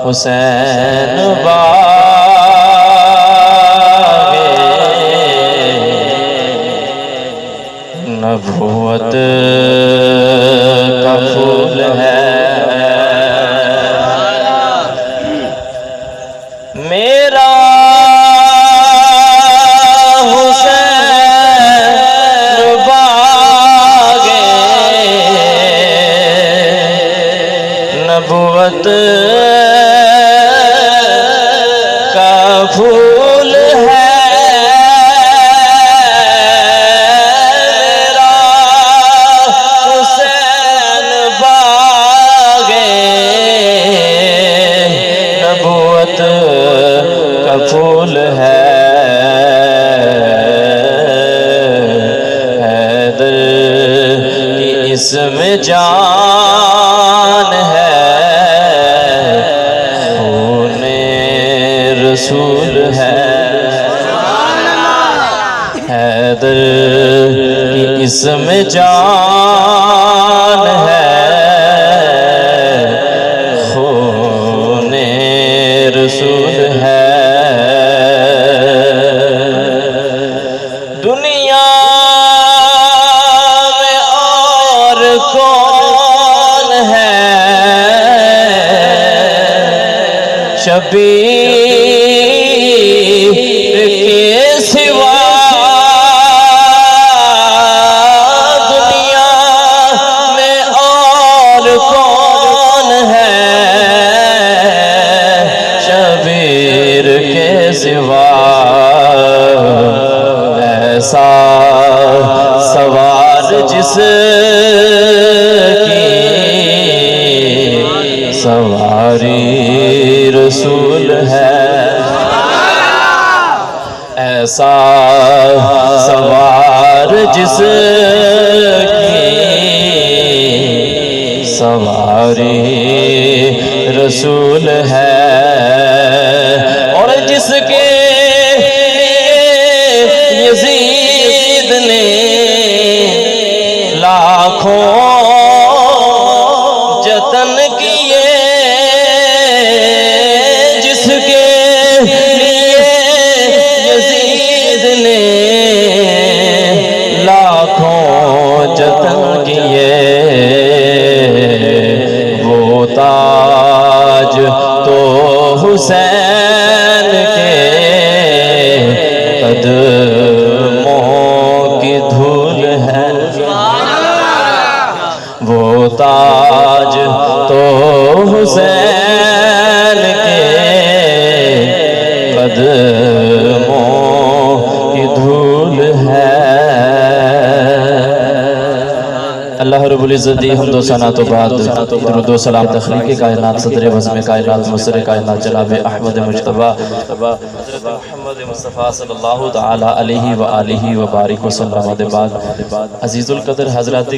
حسین باغ نبوت کا پھول ہے میرا حسین باغ نبوت کا پھول ہے پھول ہے حیدر کی اس میں جان ہے خون رسول ہے حیدر کی اس میں جان ہے خون رسول ہے دنیا میں اور کون ہے شبیر کے سوا دنیا میں اور کون ہے شبیر کے سوا ایسا سوار جس کی سواری رسول ہے ایسا سوار جس کی سواری رسول ہے اور جس کے یزید نے لاکھوں جتن کیے جس کے لیے یزید نے لاکھوں جتن کیے وہ تاج تو حسین کے قدموں کی دھول ہے وہ تاج تو حسین کے قدموں کی دھول ہے اللہ رب العزت دی حمد و ثنا تو بعد درود و سلام تخلیق کائنات صدر وزم کائنات مصر کائنات جناب احمد مجتبی حضرت محمد مصطفیٰ صلی اللہ تعالی علیہ وآلہ وبارک وسلم. بعد عزیز القدر حضرات